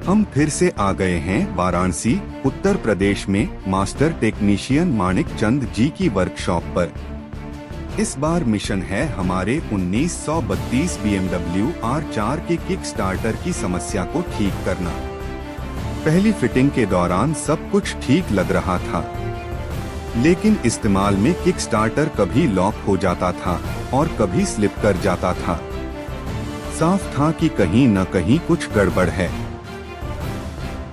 हम फिर से आ गए हैं वाराणसी उत्तर प्रदेश में मास्टर टेक्नीशियन माणिक चंद जी की वर्कशॉप पर। इस बार मिशन है हमारे 1932 BMW R4 के किक स्टार्टर की समस्या को ठीक करना। पहली फिटिंग के दौरान सब कुछ ठीक लग रहा था, लेकिन इस्तेमाल में किक स्टार्टर कभी लॉक हो जाता था और कभी स्लिप कर जाता था। साफ था कि कहीं न कहीं कुछ गड़बड़ है।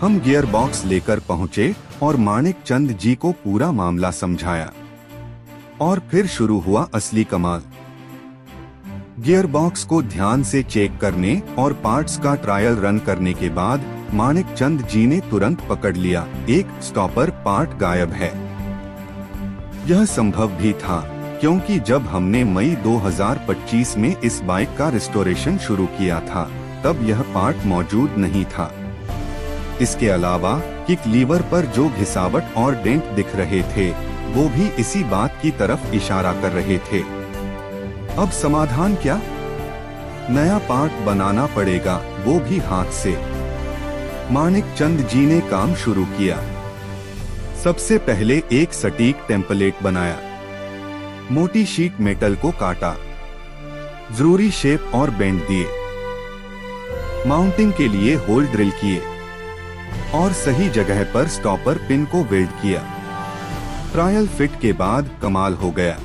हम गियर बॉक्स लेकर पहुंचे और माणिक चंद जी को पूरा मामला समझाया और फिर शुरू हुआ असली कमाल। गियर बॉक्स को ध्यान से चेक करने और पार्ट्स का ट्रायल रन करने के बाद माणिक चंद जी ने तुरंत पकड़ लिया, एक स्टॉपर पार्ट गायब है। यह संभव भी था क्योंकि जब हमने मई 2025 में इस बाइक का रिस्टोरेशन शुरू किया था तब यह पार्ट मौजूद नहीं था। इसके अलावा किक लीवर पर जो घिसावट और डेंट दिख रहे थे वो भी इसी बात की तरफ इशारा कर रहे थे। अब समाधान क्या? नया पार्ट बनाना पड़ेगा, वो भी हाथ से। माणिक चंद जी ने काम शुरू किया। सबसे पहले एक सटीक टेम्पलेट बनाया, मोटी शीट मेटल को काटा, जरूरी शेप और बेंड दिए, माउंटिंग के लिए होल ड्रिल किए और सही जगह पर स्टॉपर पिन को वेल्ड किया। ट्रायल फिट के बाद कमाल हो गया।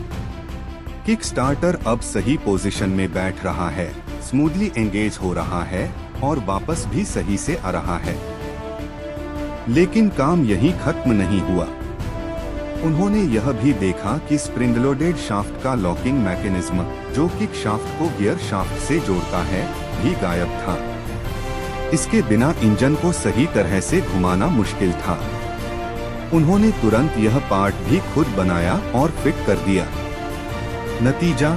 किक स्टार्टर अब सही पोजीशन में बैठ रहा है, स्मूथली एंगेज हो रहा है और वापस भी सही से आ रहा है। लेकिन काम यहीं खत्म नहीं हुआ। उन्होंने यह भी देखा कि स्प्रिंग लोडेड शाफ्ट का लॉकिंग मैकेनिज्म, जो किक शाफ्ट को गियर शाफ्ट से जोड़ता है, भी गायब था। इसके बिना इंजन को सही तरह से घुमाना मुश्किल था। उन्होंने तुरंत यह पार्ट भी खुद बनाया और फिट कर दिया। नतीजा,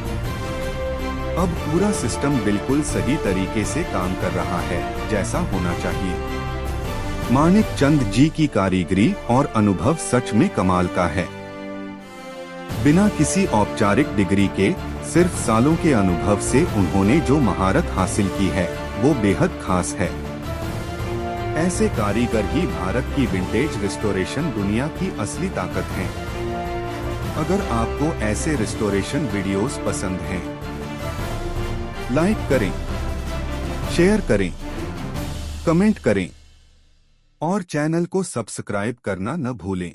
अब पूरा सिस्टम बिल्कुल सही तरीके से काम कर रहा है, जैसा होना चाहिए। माणिक चंद जी की कारीगरी और अनुभव सच में कमाल का है। बिना किसी औपचारिक डिग्री के, सिर्फ सालों के अनुभव से उन्होंने जो महारत हासिल की है वो बेहद खास है। ऐसे कारीगर ही भारत की विंटेज रिस्टोरेशन दुनिया की असली ताकत हैं। अगर आपको ऐसे रिस्टोरेशन वीडियोस पसंद हैं, लाइक करें, शेयर करें, कमेंट करें और चैनल को सब्सक्राइब करना न भूलें।